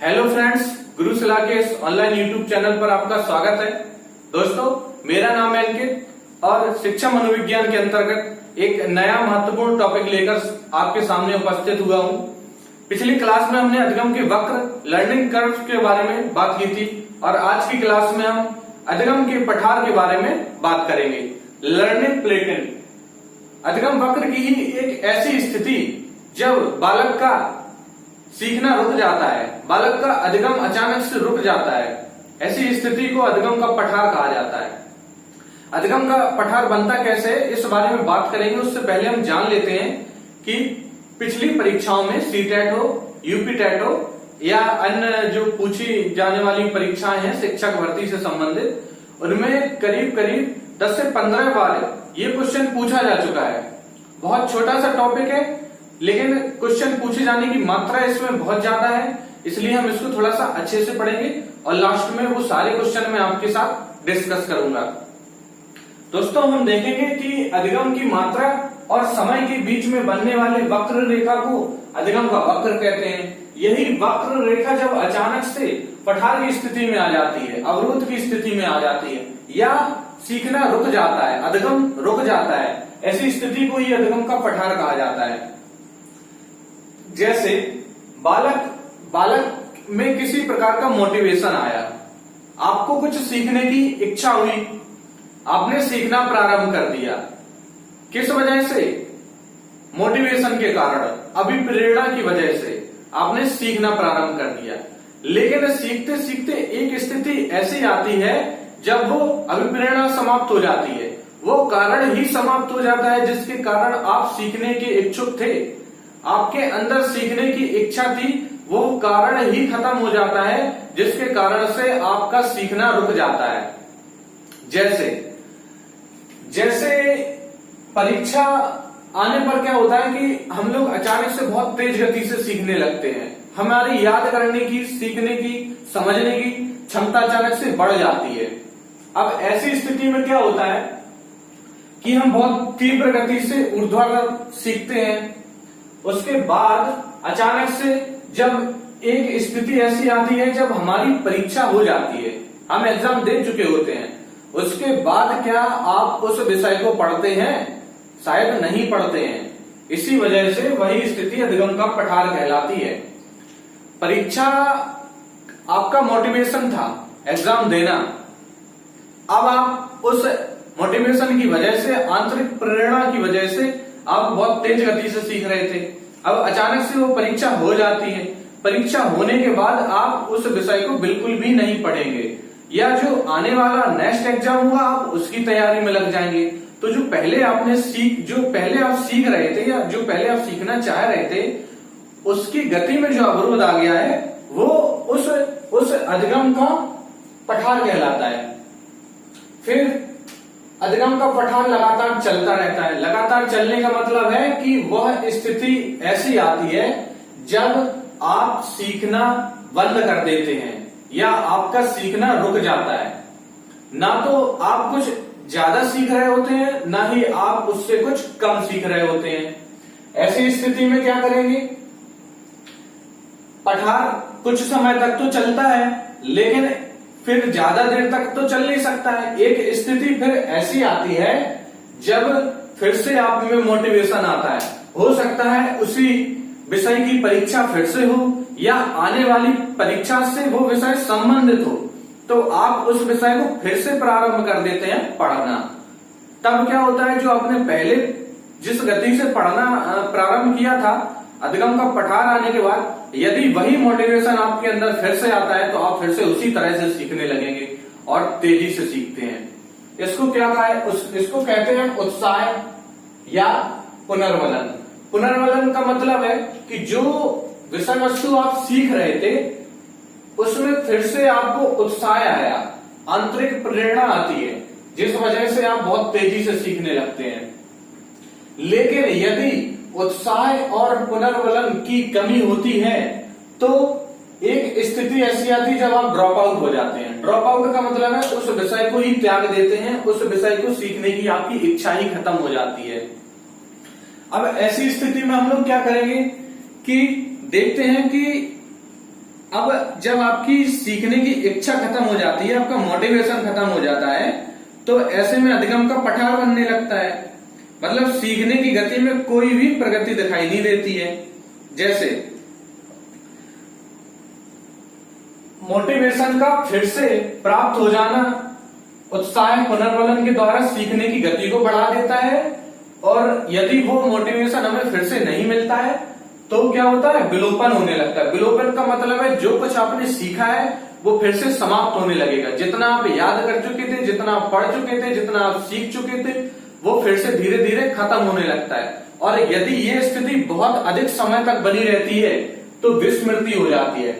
Hello friends, गुरु सलाह के इस ऑनलाइन यूट्यूब चैनल पर आपका स्वागत है। दोस्तों, मेरा नाम है अंकित और शिक्षा मनोविज्ञान के अंतर्गत एक नया महत्वपूर्ण टॉपिक लेकर आपके सामने उपस्थित हुआ हूं। पिछली क्लास में हमने अधिगम के वक्र लर्निंग कर्व के बारे में बात की थी और आज की क्लास में हम अधिगम के पठार के बारे में बात करेंगे। लर्निंग प्लेटन अधिगम वक्र की ही एक ऐसी स्थिति जब बालक का सीखना रुक जाता है, बालक का अधिगम अचानक से रुक जाता है, ऐसी स्थिति को अधिगम का पठार कहा जाता है। अधिगम का पठार बनता कैसे है, इस बारे में बात करेंगे। उससे पहले हम जान लेते हैं कि पिछली परीक्षाओं में सीटेट हो, यूपी टेट हो या अन्य जो पूछी जाने वाली परीक्षाएं हैं शिक्षक भर्ती से संबंधित, उनमें करीब करीब 10 से 15 बार ये क्वेश्चन पूछा जा चुका है। बहुत छोटा सा टॉपिक है लेकिन क्वेश्चन पूछे जाने की मात्रा इसमें बहुत ज्यादा है, इसलिए हम इसको थोड़ा सा अच्छे से पढ़ेंगे और लास्ट में वो सारे क्वेश्चन मैं आपके साथ डिस्कस करूंगा। दोस्तों, हम देखेंगे कि अधिगम की मात्रा और समय के बीच में बनने वाले वक्र रेखा को अधिगम का वक्र कहते हैं। यही वक्र रेखा जब अचानक से पठार की स्थिति में आ जाती है, अवरोध की स्थिति में आ जाती है या सीखना रुक जाता है, अधिगम रुक जाता है, ऐसी स्थिति को ही अधिगम का पठार कहा जाता है। जैसे बालक में किसी प्रकार का मोटिवेशन आया, आपको कुछ सीखने की इच्छा हुई, आपने सीखना प्रारंभ कर दिया। किस वजह से? मोटिवेशन के कारण, अभिप्रेरणा की वजह से आपने सीखना प्रारंभ कर दिया। लेकिन सीखते सीखते एक स्थिति ऐसी आती है जब वो अभिप्रेरणा समाप्त हो जाती है, वो कारण ही समाप्त हो जाता है जिसके कारण आप सीखने के इच्छुक थे, आपके अंदर सीखने की इच्छा थी, वो कारण ही खत्म हो जाता है जिसके कारण से आपका सीखना रुक जाता है। जैसे परीक्षा आने पर क्या होता है कि हम लोग अचानक से बहुत तेज गति से सीखने लगते हैं, हमारी याद करने की, सीखने की, समझने की क्षमता अचानक से बढ़ जाती है। अब ऐसी स्थिति में क्या होता है कि हम बहुत तीव्र गति से ऊर्ध्वाधर सीखते हैं, उसके बाद अचानक से जब एक स्थिति ऐसी आती है जब हमारी परीक्षा हो जाती है, हम एग्जाम दे चुके होते हैं, उसके बाद क्या आप उस विषय को पढ़ते हैं? शायद नहीं पढ़ते हैं। इसी वजह से वही स्थिति अधिगम का पठार कहलाती है। परीक्षा आपका मोटिवेशन था एग्जाम देना, अब आप उस मोटिवेशन की वजह से, आंतरिक प्रेरणा की वजह से आप बहुत तेज गति से सीख रहे थे। अब अचानक से वो परीक्षा हो जाती है, परीक्षा होने के बाद आप उस विषय को बिल्कुल भी नहीं पढ़ेंगे या जो आने वाला नेक्स्ट एग्जाम होगा आप उसकी तैयारी में लग जाएंगे। तो जो पहले आप सीख रहे थे या जो पहले आप सीखना चाह रहे थे, उसकी गति में जो अवरोध आ गया है वो उस अधिगम का पठार कहलाता है। फिर अधिगम का पठार लगातार चलता रहता है। लगातार चलने का मतलब है कि वह स्थिति ऐसी आती है जब आप सीखना बंद कर देते हैं या आपका सीखना रुक जाता है। ना तो आप कुछ ज्यादा सीख रहे होते हैं, ना ही आप उससे कुछ कम सीख रहे होते हैं। ऐसी स्थिति में क्या करेंगे? पठार कुछ समय तक तो चलता है लेकिन फिर ज्यादा देर तक तो चल नहीं सकता है। एक स्थिति फिर ऐसी आती है जब फिर से आप में मोटिवेशन आता है। हो सकता है उसी विषय की परीक्षा फिर से हो या आने वाली परीक्षा से वो विषय संबंधित हो, तो आप उस विषय को फिर से प्रारंभ कर देते हैं पढ़ना। तब क्या होता है, जो आपने पहले जिस गति से पढ़ना प्रारंभ किया था, अधिगम का पठार आने के बाद यदि वही मोटिवेशन आपके अंदर फिर से आता है तो आप फिर से उसी तरह से सीखने लगेंगे और तेजी से सीखते हैं। इसको क्या कहा है? इसको कहते हैं उत्साह या पुनर्वलन। पुनर्वलन का मतलब है कि जो विषय वस्तु आप सीख रहे थे उसमें फिर से आपको उत्साह आया, आंतरिक प्रेरणा आती है जिस वजह से आप बहुत तेजी से सीखने लगते हैं। लेकिन यदि उत्साह और पुनर्वलन की कमी होती है तो एक स्थिति ऐसी आती है जब आप ड्रॉप आउट हो जाते हैं। ड्रॉप आउट का मतलब है उस विषय को ही त्याग देते हैं, उस विषय को सीखने की आपकी इच्छा ही खत्म हो जाती है। अब ऐसी स्थिति में हम लोग क्या करेंगे कि देखते हैं कि अब जब आपकी सीखने की इच्छा खत्म हो जाती है, आपका मोटिवेशन खत्म हो जाता है, तो ऐसे में अधिगम का पठार बनने लगता है। मतलब सीखने की गति में कोई भी प्रगति दिखाई नहीं देती है। जैसे मोटिवेशन का फिर से प्राप्त हो जाना उत्साह पुनर्वलन के द्वारा सीखने की गति को बढ़ा देता है, और यदि वो मोटिवेशन हमें फिर से नहीं मिलता है तो क्या होता है, विलोपन होने लगता है। विलोपन का मतलब है जो कुछ आपने सीखा है वो फिर से समाप्त होने लगेगा। जितना आप याद कर चुके थे, जितना आप पढ़ चुके थे, जितना आप सीख चुके थे, वो फिर से धीरे धीरे खत्म होने लगता है। और यदि ये स्थिति बहुत अधिक समय तक बनी रहती है तो विस्मृति हो जाती है।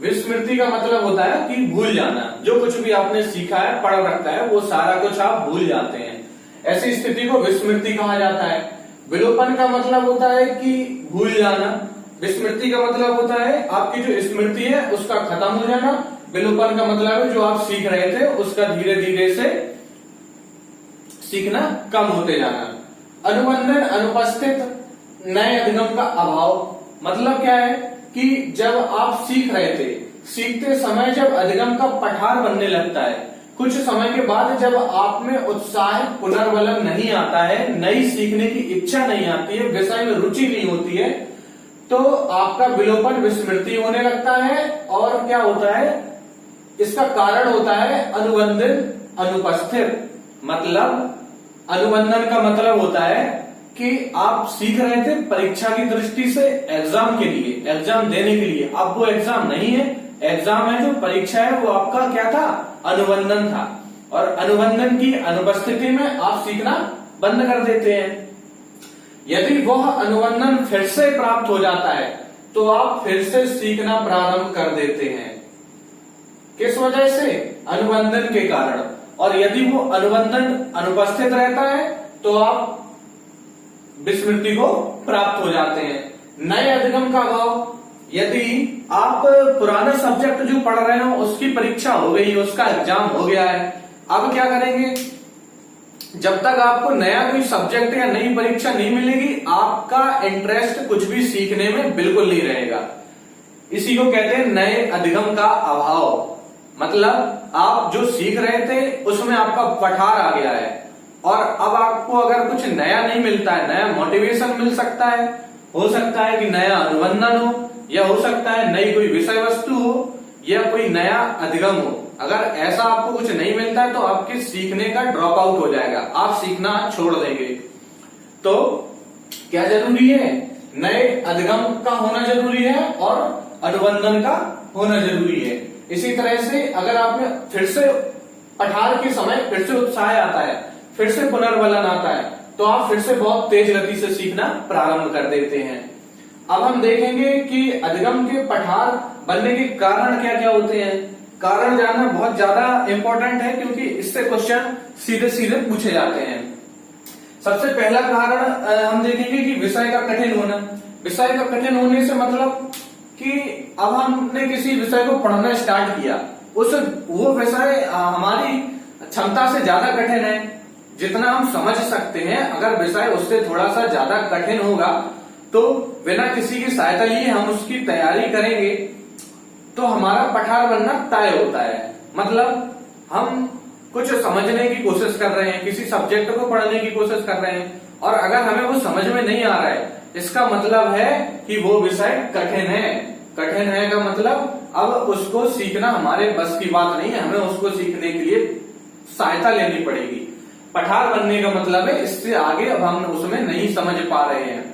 विस्मृति का मतलब होता है कि भूल जाना। जो कुछ भी आपने सीखा है, पढ़ रखा है, वो सारा कुछ आप भूल जाते हैं। ऐसी स्थिति को विस्मृति कहा जाता है। विलोपन का मतलब होता है कि भूल जाना। विस्मृति का मतलब होता है आपकी जो स्मृति है उसका खत्म हो जाना। विलोपन का मतलब है जो आप सीख रहे थे उसका धीरे धीरे से सीखना कम होते जाना। अनुबंधन अनुपस्थित नए अधिगम का अभाव मतलब क्या है कि जब आप सीख रहे थे, सीखते समय जब अधिगम का पठार बनने लगता है, कुछ समय के बाद जब आप में उत्साह पुनर्वलन नहीं आता है, नई सीखने की इच्छा नहीं आती है, विषय में रुचि नहीं होती है, तो आपका विलोपन विस्मृति होने लगता है। और क्या होता है, इसका कारण होता है अनुबंधन अनुपस्थित। मतलब अनुबंधन का मतलब होता है कि आप सीख रहे थे परीक्षा की दृष्टि से, एग्जाम के लिए, एग्जाम देने के लिए। अब वो एग्जाम नहीं है, एग्जाम है जो परीक्षा है वो आपका क्या था, अनुबंधन था। और अनुबंधन की अनुपस्थिति में आप सीखना बंद कर देते हैं। यदि वह अनुबंधन फिर से प्राप्त हो जाता है तो आप फिर से सीखना प्रारंभ कर देते हैं। किस वजह से, अनुबंधन के कारण। और यदि वो अनुबंधन अनुपस्थित रहता है तो आप विस्मृति को प्राप्त हो जाते हैं। नए अधिगम का अभाव, यदि आप पुराना सब्जेक्ट जो पढ़ रहे हो उसकी परीक्षा हो गई, उसका एग्जाम हो गया है, अब क्या करेंगे, जब तक आपको नया कोई सब्जेक्ट या नई परीक्षा नहीं मिलेगी आपका इंटरेस्ट कुछ भी सीखने में बिल्कुल नहीं रहेगा। इसी को कहते हैं नए अधिगम का अभाव। मतलब आप जो सीख रहे थे उसमें आपका पठार आ गया है, और अब आपको अगर कुछ नया नहीं मिलता है, नया मोटिवेशन मिल सकता है, हो सकता है कि नया अनुबंधन हो, या हो सकता है नई कोई विषय वस्तु हो, या कोई नया अधिगम हो। अगर ऐसा आपको कुछ नहीं मिलता है तो आपके सीखने का ड्रॉप आउट हो जाएगा, आप सीखना छोड़ देंगे। तो क्या जरूरी है, नए अधिगम का होना जरूरी है और अनुबंधन का होना जरूरी है। इसी तरह से अगर आपने फिर से पठार के समय फिर से उत्साह आता है, फिर से पुनर्वलन आता है, तो आप फिर से बहुत तेज गति से सीखना प्रारंभ कर देते हैं। अब हम देखेंगे कि अधिगम के पठार बनने के कारण क्या क्या होते हैं। कारण जानना बहुत ज्यादा इंपॉर्टेंट है क्योंकि इससे क्वेश्चन सीधे सीधे पूछे जाते हैं। सबसे पहला कारण हम देखेंगे कि विषय का कठिन होना। विषय का कठिन होने से मतलब कि अब हमने किसी विषय को पढ़ना स्टार्ट किया, वो विषय हमारी क्षमता से ज्यादा कठिन है, जितना हम समझ सकते हैं। अगर विषय उससे थोड़ा सा ज्यादा कठिन होगा तो बिना किसी की सहायता लिए हम उसकी तैयारी करेंगे तो हमारा पठार बनना तय होता है। मतलब हम कुछ समझने की कोशिश कर रहे हैं, किसी सब्जेक्ट को पढ़ने की कोशिश कर रहे हैं, और अगर हमें वो समझ में नहीं आ रहा है, इसका मतलब है कि वो विषय कठिन है। कठिन है का मतलब अब उसको सीखना हमारे बस की बात नहीं है, हमें उसको सीखने के लिए सहायता लेनी पड़ेगी। पठार बनने का मतलब है इससे आगे अब हम उसमें नहीं समझ पा रहे हैं।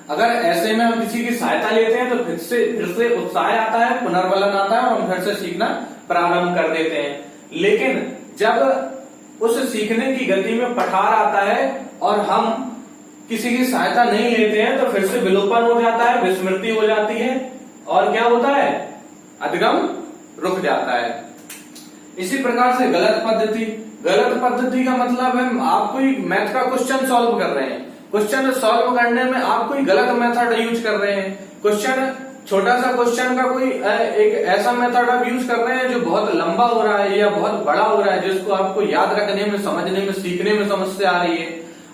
अगर ऐसे में हम किसी की सहायता लेते हैं तो फिर से उत्साह आता है, पुनर्वलन आता है और हम फिर से सीखना प्रारंभ कर देते हैं। लेकिन जब उस सीखने की गति में पठार आता है और हम किसी की सहायता नहीं लेते हैं तो फिर से विलोपन हो जाता है, विस्मृति हो जाती है, और क्या होता है, अधिगम रुक जाता है। इसी प्रकार से गलत पद्धति। गलत पद्धति का मतलब है आप कोई मैथ का क्वेश्चन सॉल्व कर रहे हैं, क्वेश्चन सॉल्व करने में आप कोई गलत मेथड यूज कर रहे हैं। क्वेश्चन, छोटा सा क्वेश्चन का कोई एक ऐसा मेथड आप यूज कर रहे हैं जो बहुत लंबा हो रहा है या बहुत बड़ा हो रहा है, जिसको आपको याद रखने में, समझने में, सीखने में समस्या आ रही है।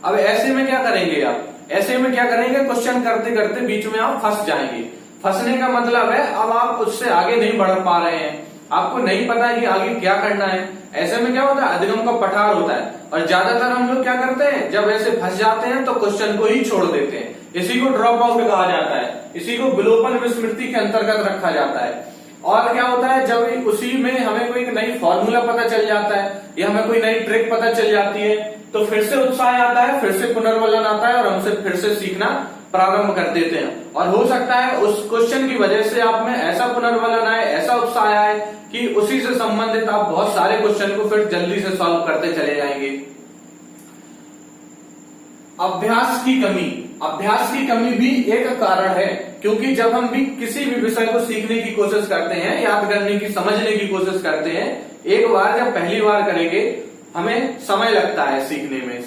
अब ऐसे में क्या करेंगे आप, ऐसे में क्या करेंगे, क्वेश्चन करते करते बीच में आप फंस जाएंगे। फंसने का मतलब है अब आप उससे आगे नहीं बढ़ पा रहे हैं, आपको नहीं पता है कि आगे क्या करना है। ऐसे में क्या होता है, अधिगम का पठार होता है। और ज्यादातर हम लोग क्या करते हैं, जब ऐसे फंस जाते हैं तो क्वेश्चन को ही छोड़ देते हैं। इसी को ड्रॉप आउट कहा जाता है, इसी को विलोपन विस्मृति के अंतर्गत रखा जाता है। और क्या होता है, जब उसी में हमें कोई नई फॉर्मूला पता चल जाता है या हमें कोई नई ट्रिक पता चल जाती है तो फिर से उत्साह आता है, फिर से पुनर्वलन आता है और हमसे फिर से सीखना प्रारंभ कर देते हैं। और हो सकता है उस क्वेश्चन की वजह से आप में ऐसा पुनर्वलन आए, ऐसा उत्साह आए कि उसी से संबंधित आप बहुत सारे क्वेश्चन को फिर जल्दी से सॉल्व करते चले जाएंगे। अभ्यास की कमी, अभ्यास की कमी भी एक कारण है, क्योंकि जब हम भी किसी भी विषय को सीखने की कोशिश करते हैं, याद करने की, समझने की कोशिश करते हैं, एक बार जब पहली बार करेंगे हमें समय लगता है सीखने में,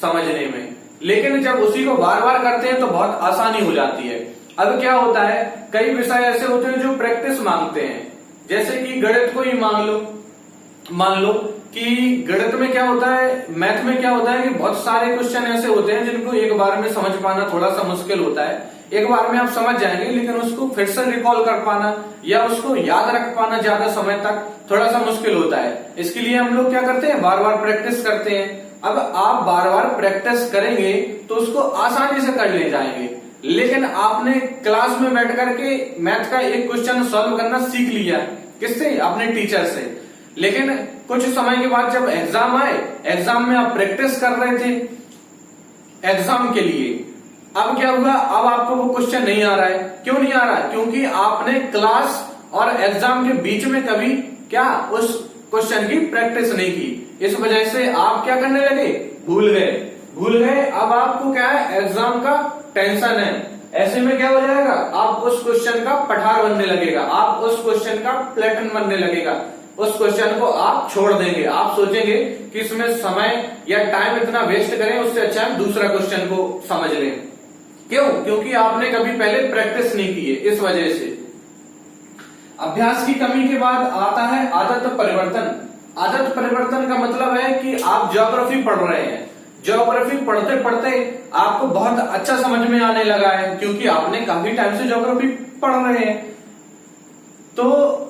समझने में, लेकिन जब उसी को बार बार करते हैं तो बहुत आसानी हो जाती है। अब क्या होता है, कई विषय ऐसे होते हैं जो प्रैक्टिस मांगते हैं, जैसे कि गणित को ही मान लो कि गणित में क्या होता है, मैथ में क्या होता है कि बहुत सारे क्वेश्चन ऐसे होते हैं जिनको एक बार में समझ पाना थोड़ा सा मुश्किल होता है। एक बार में आप समझ जाएंगे, लेकिन उसको फिर से रिकॉल कर पाना या उसको याद रख पाना ज्यादा समय तक थोड़ा सा मुश्किल होता है। इसके लिए हम लोग क्या करते हैं, बार बार प्रैक्टिस करते हैं। अब आप बार बार प्रैक्टिस करेंगे तो उसको आसानी से कर ले जाएंगे। लेकिन आपने क्लास में बैठ करके मैथ का एक क्वेश्चन सॉल्व करना सीख लिया, किससे, अपने टीचर से, लेकिन कुछ समय के बाद जब एग्जाम आए, एग्जाम में आप प्रैक्टिस कर रहे थे एग्जाम के लिए, अब क्या हुआ, अब आपको वो क्वेश्चन नहीं आ रहा है। क्यों नहीं आ रहा है, क्योंकि आपने क्लास और एग्जाम के बीच में कभी क्या उस क्वेश्चन की प्रैक्टिस नहीं की। इस वजह से आप क्या करने लगे, भूल गए। अब आपको क्या है, एग्जाम का टेंशन है। ऐसे में क्या हो जाएगा, आप उस क्वेश्चन का पठार बनने लगेगा, आप उस क्वेश्चन का प्लेटन बनने लगेगा, उस क्वेश्चन को आप छोड़ देंगे। आप सोचेंगे कि इसमें समय या टाइम इतना वेस्ट करें, उससे अच्छा हम दूसरा क्वेश्चन को समझ लें। क्यों, क्योंकि आपने कभी पहले प्रैक्टिस नहीं की है, इस वजह से। अभ्यास की कमी के बाद आता है आदत परिवर्तन। आदत परिवर्तन का मतलब है कि आप ज्योग्राफी पढ़ रहे हैं, ज्योग्राफी पढ़ते पढ़ते आपको बहुत अच्छा समझ में आने लगा है, क्योंकि आपने काफी टाइम से ज्योग्राफी पढ़ रहे हैं, तो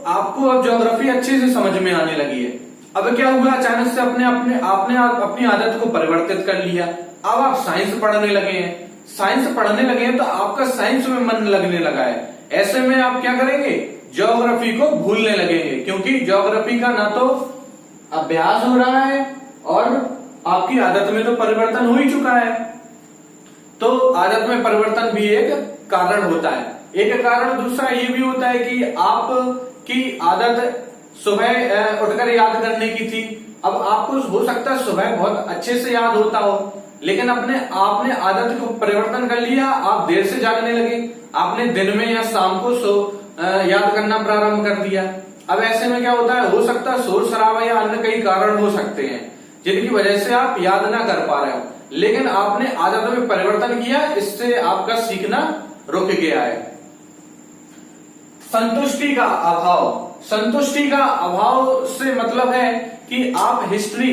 आपको अब ज्योग्राफी अच्छे से समझ में आने लगी है। अब क्या हुआ, अचानक से आपने अपनी आदत को परिवर्तित कर लिया। अब आप साइंस पढ़ने लगे हैं, साइंस पढ़ने लगे हैं तो आपका साइंस में मन लगने लगा है। ऐसे में आप क्या करेंगे, ज्योग्राफी को भूलने लगेंगे, क्योंकि ज्योग्राफी का ना तो अभ्यास हो रहा है और आपकी आदत में तो परिवर्तन हो ही चुका है। तो आदत में परिवर्तन भी एक कारण होता है। एक कारण दूसरा ये भी होता है कि आपकी आदत सुबह उठकर याद करने की थी। अब आपको हो सकता है सुबह बहुत अच्छे से याद होता हो, लेकिन आपने आदत को परिवर्तन कर लिया, आप देर से जागने लगे, आपने दिन में या शाम को याद करना प्रारंभ कर दिया। अब ऐसे में क्या होता है, हो सकता है शोर शराबा या अन्य कई कारण हो सकते हैं जिनकी वजह से आप याद ना कर पा रहे हो, लेकिन आपने आदत में परिवर्तन किया, इससे आपका सीखना रुक गया है। संतुष्टि का अभाव, संतुष्टि का अभाव से मतलब है कि आप हिस्ट्री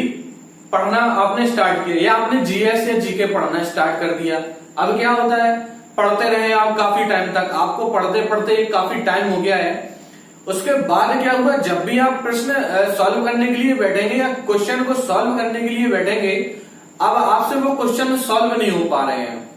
पढ़ना आपने स्टार्ट किया या आपने जीएस या जीके पढ़ना स्टार्ट कर दिया। अब क्या होता है, पढ़ते रहे आप काफी टाइम तक, आपको पढ़ते पढ़ते काफी टाइम हो गया है। उसके बाद क्या हुआ, जब भी आप प्रश्न सॉल्व करने के लिए बैठेंगे या क्वेश्चन को सॉल्व करने के लिए बैठेंगे, अब आपसे वो क्वेश्चन सॉल्व नहीं हो पा रहे हैं।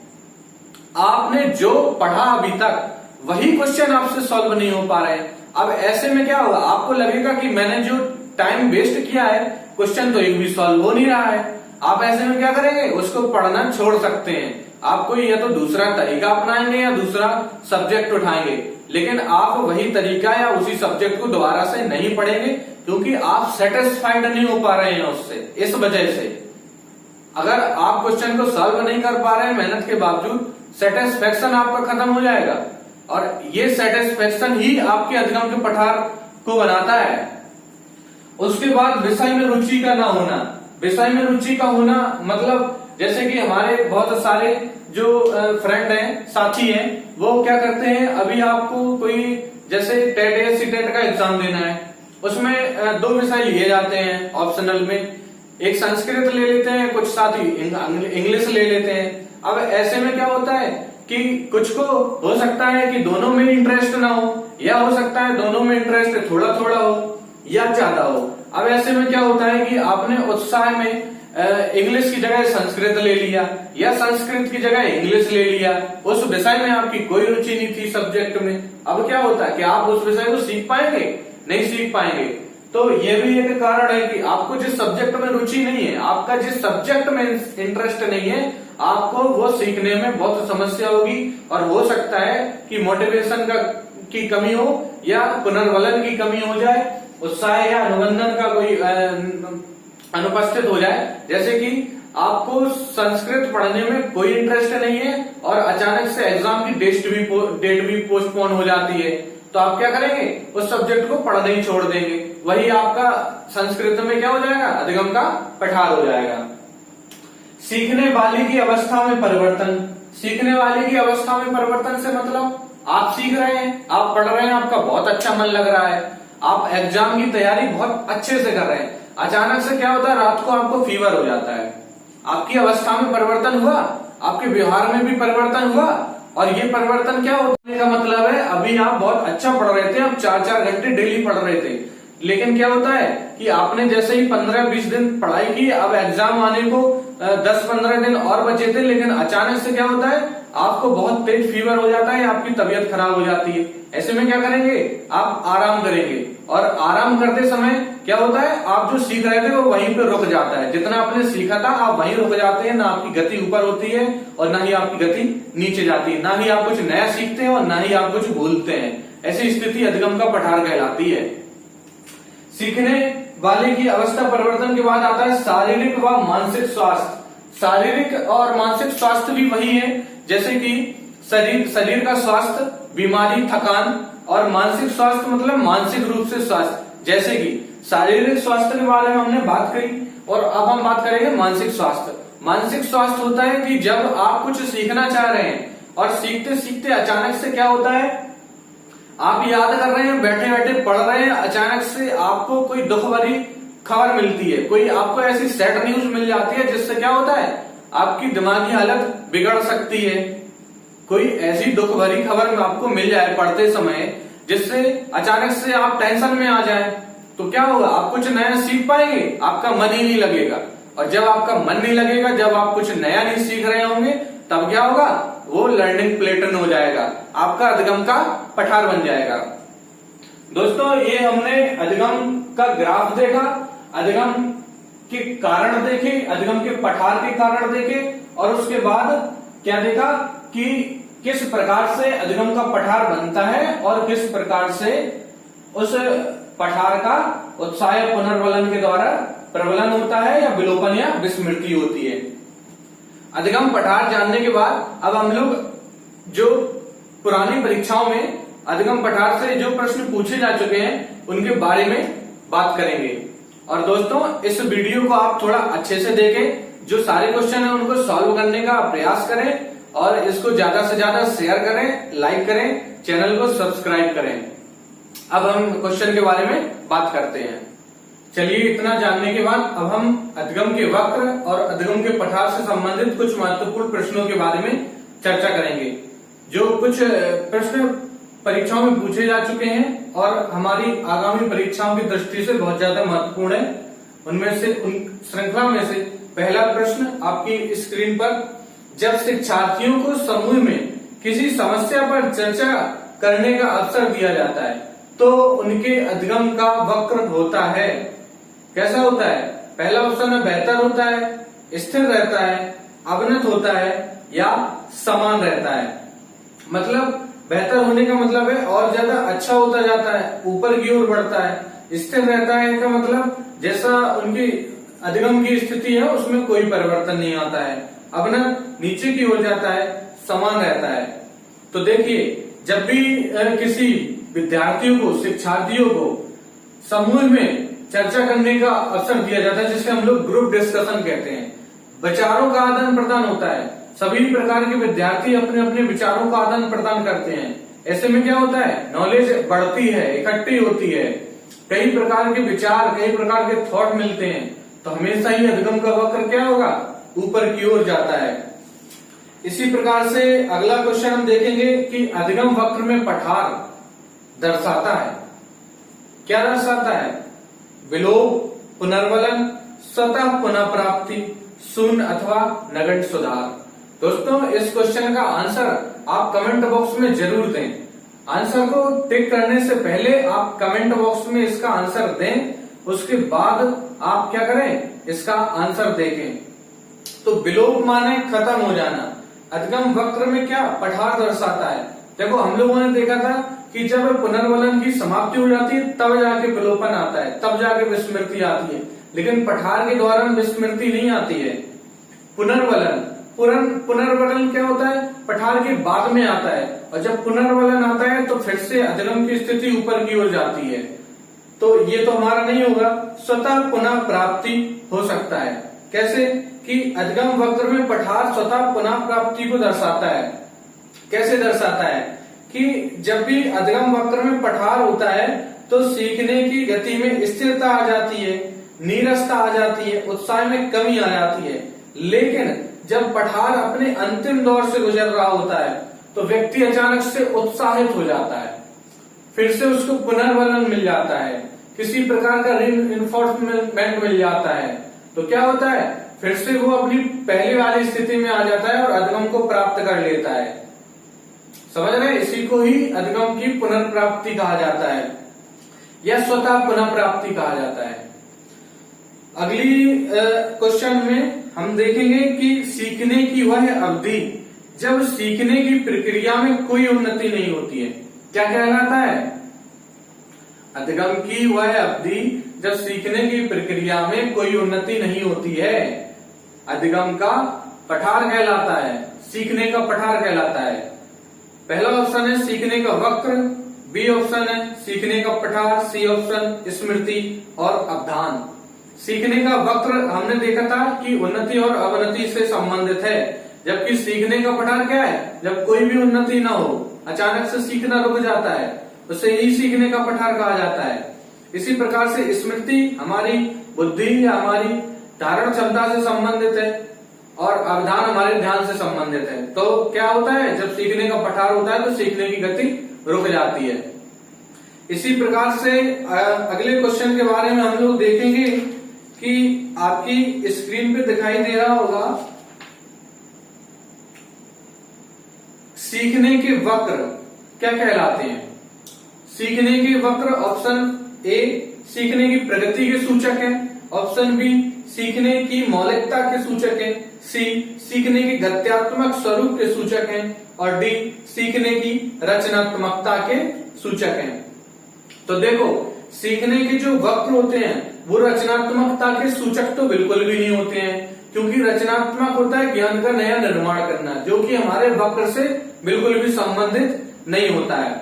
आपने जो पढ़ा अभी तक वही क्वेश्चन आपसे सॉल्व नहीं हो पा रहे हैं। अब ऐसे में क्या होगा, आपको लगेगा कि मैंने जो टाइम वेस्ट किया है, क्वेश्चन तो एक भी सॉल्व हो नहीं रहा है। आप ऐसे में क्या करेंगे, उसको पढ़ना छोड़ सकते हैं। आप कोई या तो दूसरा तरीका अपनाएंगे या दूसरा सब्जेक्ट उठाएंगे, लेकिन आप वही तरीका या उसी सब्जेक्ट को दोबारा से नहीं पढ़ेंगे, क्योंकि आप सेटिस्फाइड नहीं हो पा रहे हैं उससे। इस वजह से अगर आप क्वेश्चन को सॉल्व नहीं कर पा रहे हैं मेहनत के बावजूद, सेटिस्फेक्शन आपका खत्म हो जाएगा, और ये सेटिस्फेक्शन ही आपके अधिगम के पठार को बनाता है। उसके बाद विषय में रुचि का ना होना। विषय में रुचि का होना मतलब जैसे कि हमारे बहुत सारे जो फ्रेंड हैं, साथी हैं, वो क्या करते हैं, अभी आपको कोई जैसे टेट या सीटेट का एग्जाम देना है, उसमें 2 विषय लिए जाते हैं ऑप्शनल में, एक संस्कृत ले लेते हैं, कुछ साथी इंग्लिश ले लेते हैं। अब ऐसे में क्या होता है कि कुछ को हो सकता है कि दोनों में इंटरेस्ट ना हो, या हो सकता है दोनों में इंटरेस्ट थोड़ा थोड़ा हो या ज्यादा हो। अब ऐसे में क्या होता है कि आपने उत्साह में इंग्लिश की जगह संस्कृत ले लिया या संस्कृत की जगह इंग्लिश ले लिया, उस विषय में आपकी कोई रुचि नहीं थी सब्जेक्ट में। अब क्या होता है कि आप उस विषय को सीख पाएंगे? नहीं सीख पाएंगे। तो ये भी एक कारण है कि आपको जिस सब्जेक्ट में रुचि नहीं है, आपका जिस सब्जेक्ट में इंटरेस्ट नहीं है, आपको वो सीखने में बहुत समस्या होगी और हो सकता है कि मोटिवेशन की कमी हो या पुनर्वलन की कमी हो जाए, उत्साह या अनुबंधन का कोई अनुपस्थित हो जाए। जैसे कि आपको संस्कृत पढ़ने में कोई इंटरेस्ट नहीं है और अचानक से एग्जाम की डेट भी पोस्टपोन हो जाती है, तो आप क्या करेंगे? उस सब्जेक्ट को पढ़ना ही छोड़ देंगे। वही आपका संस्कृत में क्या हो जाएगा? अधिगम का पठार हो जाएगा। सीखने वाले की अवस्था में परिवर्तन। सीखने वाले की अवस्था में परिवर्तन से मतलब आप सीख रहे हैं, आप पढ़ रहे हैं, आपका बहुत अच्छा मन लग रहा है, आप एग्जाम की तैयारी बहुत अच्छे से कर रहे हैं, अचानक से क्या होता है? रात को आपको फीवर हो जाता है। आपकी अवस्था में परिवर्तन हुआ, आपके व्यवहार में भी परिवर्तन हुआ, और ये परिवर्तन क्या होने का मतलब है? अभी आप बहुत अच्छा पढ़ रहे थे, आप 4-4 घंटे डेली पढ़ रहे थे, लेकिन क्या होता है कि आपने जैसे ही 15-20 दिन पढ़ाई की, अब एग्जाम आने को 10-15 दिन और बचे थे, लेकिन अचानक से क्या होता है? आपको बहुत तेज फीवर हो जाता है, आपकी तबीयत खराब हो जाती है। ऐसे में क्या करेंगे? आप आराम करेंगे, और आराम करते समय क्या होता है? आप जो सीख रहे थे वो वहीं पे रुक जाता है। जितना आपने सीखा था आप वहीं रुक जाते हैं, ना आपकी गति ऊपर होती है और ना ही आपकी गति नीचे जाती है, ना ही आप कुछ नया सीखते हैं और ना ही आप कुछ भूलते हैं। ऐसी स्थिति अधिगम का पठार कहलाती है। सीखने वाले की अवस्था परिवर्तन के बाद आता है शारीरिक व मानसिक स्वास्थ्य। शारीरिक और मानसिक स्वास्थ्य भी वही है जैसे कि शरीर का स्वास्थ्य, बीमारी, थकान, और मानसिक स्वास्थ्य मतलब मानसिक रूप से स्वास्थ्य। जैसे कि शारीरिक स्वास्थ्य के बारे में हमने बात करी, और अब हम बात करेंगे मानसिक स्वास्थ्य। मानसिक स्वास्थ्य होता है कि जब आप कुछ सीखना चाह रहे हैं और सीखते सीखते अचानक से क्या होता है? आप याद कर रहे हैं, बैठे बैठे पढ़ रहे हैं, अचानक से आपको कोई दुख भरी खबर मिलती है, कोई आपको ऐसी सैड न्यूज मिल जाती है जिससे क्या होता है? आपकी दिमागी हालत बिगड़ सकती है। कोई ऐसी दुख भरी खबर आपको मिल जाए पढ़ते समय जिससे अचानक से आप टेंशन में आ जाए, तो क्या होगा? आप कुछ नया सीख पाएंगे? आपका मन ही नहीं लगेगा, और जब आपका मन नहीं लगेगा, जब आप कुछ नया नहीं सीख रहे होंगे, तब क्या होगा? वो लर्निंग प्लेटर्न हो जाएगा, आपका अधिगम का पठार बन जाएगा। दोस्तों, ये हमने अधिगम का ग्राफ देखा, अधिगम के कारण देखे, अधिगम के पठार के कारण देखे, और उसके बाद क्या देखा कि किस प्रकार से अधिगम का पठार बनता है और किस प्रकार से उस पठार का उत्साह पुनर्वलन के द्वारा प्रबलन होता है या विलोपन या विस्मृति होती है। अधिगम पठार जानने के बाद अब हम लोग जो पुरानी परीक्षाओं में अधिगम पठार से जो प्रश्न पूछे जा चुके हैं उनके बारे में बात करेंगे। और दोस्तों, इस वीडियो को आप थोड़ा अच्छे से देखें, जो सारे क्वेश्चन है उनको सॉल्व करने का प्रयास करें, और इसको ज्यादा से ज्यादा शेयर करें, लाइक करें, चैनल को सब्सक्राइब करें। अब हम क्वेश्चन के बारे में बात करते हैं। चलिए, इतना जानने के बाद अब हम अधिगम के वक्र और अधिगम के पठार से संबंधित कुछ महत्वपूर्ण प्रश्नों के बारे में चर्चा करेंगे, जो कुछ प्रश्न परीक्षाओं में पूछे जा चुके हैं और हमारी आगामी परीक्षाओं की दृष्टि से बहुत ज्यादा महत्वपूर्ण है। उनमें से, उन श्रृंखला में से पहला प्रश्न आपकी स्क्रीन पर, जब शिक्षार्थियों को समूह में किसी समस्या पर चर्चा करने का अवसर दिया जाता है तो उनके अधिगम का वक्र होता है। कैसा होता है? पहला ऑप्शन है बेहतर होता है, स्थिर रहता है, अवनत होता है या समान रहता है। मतलब बेहतर होने का मतलब है और ज्यादा अच्छा होता जाता है, ऊपर की ओर बढ़ता है। स्थिर रहता है का मतलब जैसा उनकी अधिगम की स्थिति है उसमें कोई परिवर्तन नहीं आता है। अवनत नीचे की ओर जाता है, समान रहता है। तो देखिए, जब भी किसी विद्यार्थियों को, शिक्षार्थियों को समूह में चर्चा करने का अवसर दिया जाता है, जिसे हम लोग ग्रुप डिस्कशन कहते हैं, विचारों का आदान प्रदान होता है, सभी प्रकार के विद्यार्थी अपने अपने विचारों का आदान प्रदान करते हैं। ऐसे में क्या होता है? नॉलेज बढ़ती है, इकट्ठी होती है, कई प्रकार के विचार, कई प्रकार के थॉट मिलते हैं, तो हमेशा ही अधिगम का वक्र क्या होगा? ऊपर की ओर जाता है। इसी प्रकार से अगला क्वेश्चन हम देखेंगे कि अधिगम वक्र में पठार दर्शाता है, क्या दर्शाता है? विलोप, पुनर्वलन, स्वतः पुनः प्राप्ति, शून्य अथवा नगण्य सुधार। दोस्तों इस क्वेश्चन का आंसर आप कमेंट बॉक्स में जरूर दें। आंसर को टिक करने से पहले आप कमेंट बॉक्स में इसका आंसर दें, उसके बाद आप क्या करें, इसका आंसर देखें। तो विलोप माने खत्म हो जाना, अधिगम वक्र में क्या पठार दर्शाता है। देखो हम लोगों ने देखा था कि जब पुनर्वलन की समाप्ति हो जाती है तब जाके विलोपन आता है, तब जाके विस्मृति आती है, लेकिन पठार के दौरान विस्मृति नहीं आती है। पुनर्वलन क्या होता है? पठार के बाद में आता है, और जब पुनर्वलन आता है तो फिर से अधिगम की स्थिति ऊपर की ओर जाती है। तो ये तो हमारा नहीं होगा, स्वतः पुनः प्राप्ति हो सकता है। कैसे? कि अधिगम वक्र में पठार स्वतः पुनः प्राप्ति को दर्शाता है। कैसे दर्शाता है? कि जब भी अधिगम वक्र में पठार होता है तो सीखने की गति में स्थिरता आ जाती है, नीरसता आ जाती है, उत्साह में कमी आ जाती है। लेकिन जब पठार अपने अंतिम दौर से गुजर रहा होता है तो व्यक्ति अचानक से उत्साहित हो जाता है, फिर से उसको पुनर्वलन मिल जाता है, किसी प्रकार का रिइंफोर्समेंट मिल जाता है, तो क्या होता है, फिर से वो अपनी पहले वाली स्थिति में आ जाता है और अधिगम को प्राप्त कर लेता है। समझ रहे? इसी को ही अधिगम की पुनर्प्राप्ति कहा जाता है या स्वतः पुनः प्राप्ति कहा जाता है। अगली क्वेश्चन में हम देखेंगे कि सीखने की वह अवधि जब सीखने की प्रक्रिया में कोई उन्नति नहीं होती है, क्या कहलाता है? अधिगम की वह अवधि जब सीखने की प्रक्रिया में कोई उन्नति नहीं होती है, अधिगम का पठार कहलाता है, सीखने का पठार कहलाता है। पहला ऑप्शन है सीखने का वक्र, बी ऑप्शन है सीखने का पठार, सी ऑप्शन स्मृति और अवधान। सीखने का वक्र हमने देखा था कि उन्नति और अवनति से संबंधित है, जबकि सीखने का पठार क्या है? जब कोई भी उन्नति ना हो, अचानक से सीखना रुक जाता है, उसे ही सीखने का पठार कहा जाता है। इसी प्रकार से स्मृति हमारी बुद्धि या हमारी धारण क्षमता से संबंधित है और अवधान हमारे ध्यान से संबंधित है। तो क्या होता है, जब सीखने का पठार होता है तो सीखने की गति रुक जाती है। इसी प्रकार से अगले क्वेश्चन के बारे में हम लोग देखेंगे कि आपकी स्क्रीन पे दिखाई दे रहा होगा, सीखने के वक्र क्या कहलाते हैं? सीखने के वक्र ऑप्शन ए सीखने की प्रगति के सूचक है, ऑप्शन बी सीखने की मौलिकता के सूचक है, सी सीखने की गत्यात्मक स्वरूप के सूचक हैं और डी सीखने की रचनात्मकता के सूचक हैं। तो देखो सीखने के जो वक्र होते हैं वो रचनात्मकता के सूचक तो बिल्कुल भी नहीं होते हैं, क्योंकि रचनात्मक होता है ज्ञान का नया निर्माण करना, जो कि हमारे वक्र से बिल्कुल भी संबंधित नहीं होता है।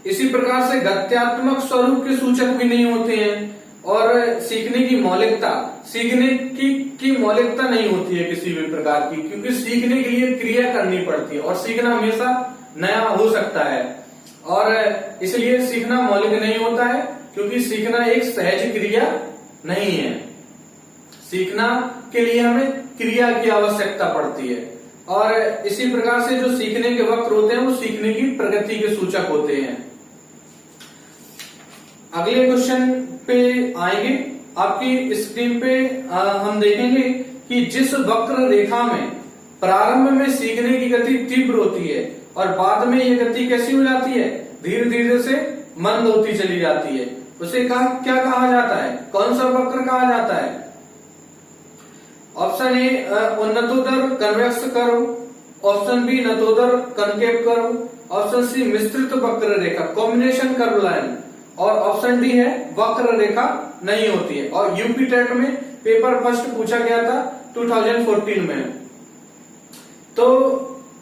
इसी प्रकार से गत्यात्मक स्वरूप के सूचक भी नहीं होते हैं, और सीखने की मौलिकता, सीखने की मौलिकता नहीं होती है किसी भी प्रकार की, क्योंकि सीखने के लिए क्रिया करनी पड़ती है और सीखना हमेशा नया हो सकता है, और इसलिए सीखना मौलिक नहीं होता है, क्योंकि सीखना एक सहज क्रिया नहीं है। सीखना के लिए हमें क्रिया की आवश्यकता पड़ती है, और इसी प्रकार से जो सीखने के वक्र होते हैं वो सीखने की प्रगति के सूचक होते हैं। अगले क्वेश्चन पे आएंगे। आपकी स्क्रीन पे हम देखेंगे कि जिस वक्र रेखा में प्रारंभ में सीखने की गति तीव्र होती है और बाद में ये गति कैसी हो जाती है, धीरे धीरे से मंद होती चली जाती है, उसे क्या कहा जाता है? कौन सा वक्र कहा जाता है? ऑप्शन ए उन्नतोत्तर कन्वेक्स कर्व, ऑप्शन बी नतोदर कनकेव कर्व, ऑप्शन सी मिश्रित वक्र रेखा कॉम्बिनेशन कर्व लाइन, और ऑप्शन डी है वक्र रेखा नहीं होती है। और यूपी टेट में पेपर फर्स्ट पूछा गया था 2014 में। तो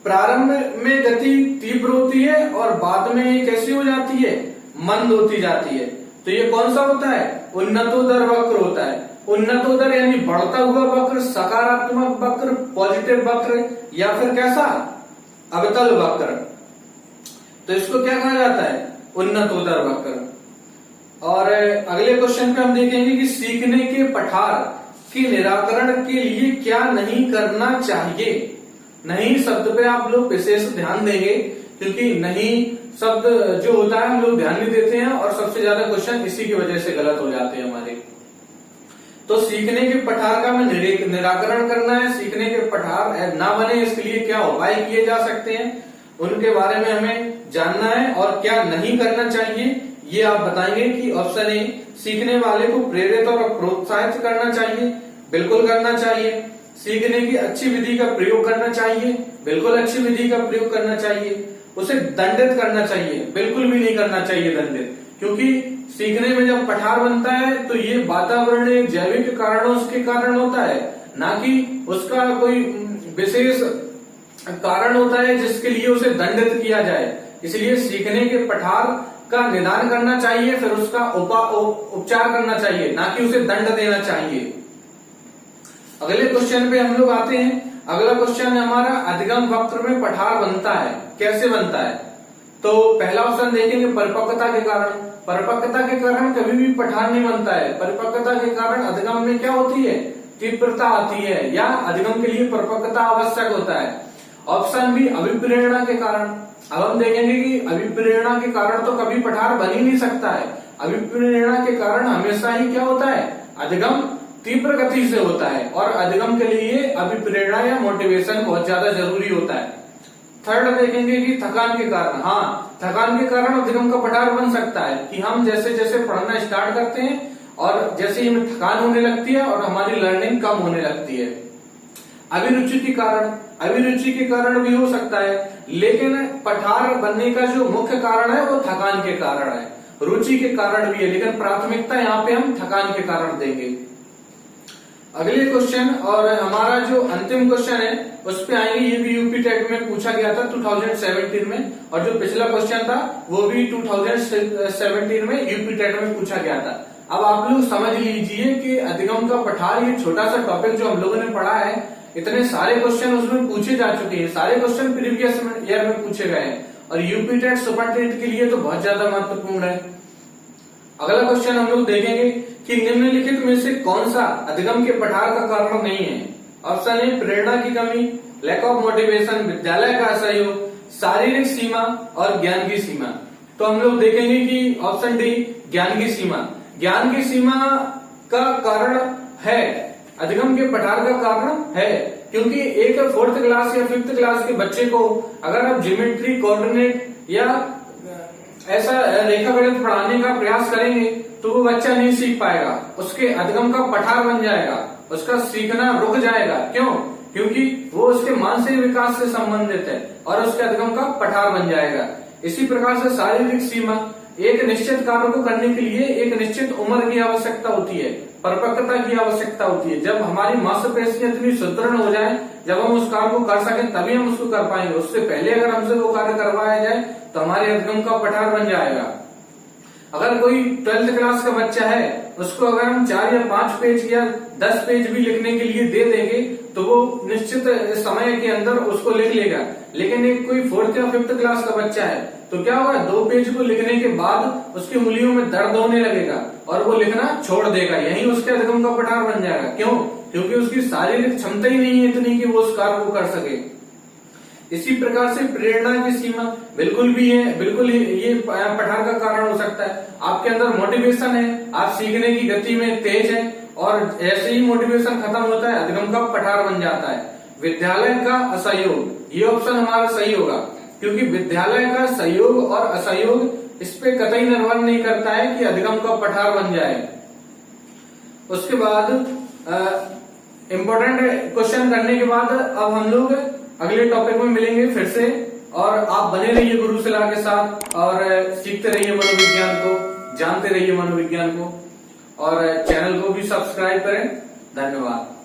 प्रारंभ में गति तीव्र होती है और बाद में ये कैसी हो जाती है, मंद होती जाती है। तो ये कौन सा होता है? उन्नतोदर वक्र होता है। उन्नतोदर यानी बढ़ता हुआ वक्र, सकारात्मक वक्र, पॉजिटिव वक्र, या फिर कैसा, अवतल वक्र। तो इसको क्या कहा जाता है? उन्नतोदर वक्र। और अगले क्वेश्चन पे हम देखेंगे कि सीखने के पठार के निराकरण के लिए क्या नहीं करना चाहिए। नहीं शब्द पे आप लोग विशेष ध्यान देंगे, क्योंकि नहीं शब्द जो होता है हम लोग ध्यान नहीं देते हैं और सबसे ज्यादा क्वेश्चन इसी की वजह से गलत हो जाते हैं हमारे। तो सीखने के पठार का हमें निराकरण करना है, सीखने के पठार ना बने इसके लिए क्या उपाय किए जा सकते हैं उनके बारे में हमें जानना है, और क्या नहीं करना चाहिए ये आप बताएंगे। कि ऑप्शन ए, सीखने वाले को प्रेरित और प्रोत्साहित करना चाहिए, बिल्कुल करना चाहिए। सीखने की अच्छी विधि का प्रयोग करना चाहिए, बिल्कुल अच्छी विधि का प्रयोग करना चाहिए। उसे दंडित करना चाहिए, बिल्कुल भी नहीं करना चाहिए दंडित, क्योंकि सीखने में जब पठार बनता है तो ये वातावरणीय जैविक कारणों के कारण होता है, ना कि उसका कोई विशेष कारण होता है जिसके लिए उसे दंडित किया जाए। इसलिए सीखने के पठार का निदान करना चाहिए, फिर उसका उपचार करना चाहिए, ना कि उसे दंड देना चाहिए। अगले क्वेश्चन पे हम लोग आते हैं। अगला क्वेश्चन है हमारा, अधिगम वक्र में पठार बनता है, कैसे बनता है? तो पहला ऑप्शन देखेंगे, परिपक्वता के कारण। परिपक्वता के कारण कभी भी पठार नहीं बनता है। परिपक्वता के कारण अधिगम में क्या होती है? तीव्रता आती है, या अधिगम के लिए परिपक्वता आवश्यक होता है। ऑप्शन बी, अभिप्रेरणा के कारण। अब हम देखेंगे कि अभिप्रेरणा के कारण तो कभी पठार बन ही नहीं सकता है। अभिप्रेरणा के कारण हमेशा ही क्या होता है? अधिगम तीव्र गति से होता है, और अधिगम के लिए अभिप्रेरणा या मोटिवेशन बहुत ज्यादा जरूरी होता है। थर्ड देखेंगे कि थकान के कारण। हाँ, थकान के कारण अधिगम का पठार बन सकता है, कि हम जैसे जैसे पढ़ना स्टार्ट करते हैं और जैसे ही हमें थकान होने लगती है और हमारी लर्निंग कम होने लगती है। अभिरुचि के कारण, अभिरुचि के कारण भी हो सकता है, लेकिन पठार बनने का जो मुख्य कारण है वो थकान के कारण है। रुचि के कारण भी है, लेकिन प्राथमिकता यहाँ पे हम थकान के कारण देंगे। अगले क्वेश्चन और हमारा जो अंतिम क्वेश्चन है उस पे आएंगे। ये भी यूपी टेट में पूछा गया था 2017 में, और जो पिछला क्वेश्चन था वो भी 2017 में यूपी टेट में पूछा गया था। अब आप लोग समझ लीजिए कि अधिगम का पठार, ये छोटा सा टॉपिक जो हम लोगों ने पढ़ा है, इतने सारे क्वेश्चन उसमें पूछे जा चुके हैं। सारे क्वेश्चन प्रीवियस ईयर में पूछे गए हैं, और यूपी टेट सुपर टेट के लिए तो बहुत ज्यादा महत्वपूर्ण है। अगला क्वेश्चन हम लोग देखेंगे कि निम्नलिखित में से कौन सा अधिगम के पठार का कारण नहीं है? ऑप्शन ए, प्रेरणा की कमी, लैक ऑफ मोटिवेशन, विद्यालय का असहयोग, शारीरिक सीमा और ज्ञान की सीमा। तो हम लोग देखेंगे कि ऑप्शन डी, ज्ञान की सीमा। ज्ञान की सीमा का कारण है, अधिगम के पठार का कारण है, क्योंकि एक 4th क्लास या 5th क्लास के बच्चे को अगर आप ज्योमेट्री, कोऑर्डिनेट या ऐसा रेखा गणित पढ़ाने का प्रयास करेंगे तो वो बच्चा नहीं सीख पाएगा, उसके अधिगम का पठार बन जाएगा, उसका सीखना रुक जाएगा। क्यों? क्योंकि वो उसके मानसिक विकास से संबंधित है और उसके अधिगम का पठार बन जाएगा। इसी प्रकार से शारीरिक सीमा, एक निश्चित कार्य को करने के लिए एक निश्चित उम्र की आवश्यकता होती है, परिपक्वता की आवश्यकता होती है। जब हमारी मांसपेशियां इतनी सुदृढ़ हो जाए, जब हम उस कार्य को कर सकें, तभी हम उसको कर पाएंगे। उससे पहले अगर हमसे वो कार्य करवाया जाए तो हमारे अधिगम का पठार बन जाएगा। अगर कोई 12th क्लास का बच्चा है, उसको अगर हम 4 या 5 पेज या 10 पेज भी लिखने के लिए दे देंगे तो वो निश्चित समय के अंदर उसको लिख लेगा। लेकिन एक कोई 4th या 5th क्लास का बच्चा है तो क्या होगा, 2 पेज को लिखने के बाद उसकी उंगलियों में दर्द होने लगेगा और वो लिखना छोड़ देगा। यही उसके अधिगम का पठार बन जाएगा। क्यों? क्योंकि उसकी शारीरिक क्षमता ही नहीं है इतनी कि वो उस कार्य को कर सके। इसी प्रकार से प्रेरणा की सीमा बिल्कुल भी है, बिल्कुल ये पठार का कारण हो सकता है। आपके अंदर मोटिवेशन है, आप सीखने की गति में तेज है, और ऐसे ही मोटिवेशन खत्म होता है, अधिगम का पठार बन जाता है। विद्यालय का असहयोग, ये ऑप्शन हमारा सही होगा, क्योंकि विद्यालय का सहयोग और असहयोग इस पे कतई निर्भर नहीं करता है कि अधिगम का पठार बन जाए। उसके बाद इम्पोर्टेंट क्वेश्चन करने के बाद अब हम लोग अगले टॉपिक में मिलेंगे फिर से, और आप बने रहिए गुरुशिला के साथ और सीखते रहिए मनोविज्ञान को, जानते रहिए मनोविज्ञान को, और चैनल को भी सब्सक्राइब करें। धन्यवाद।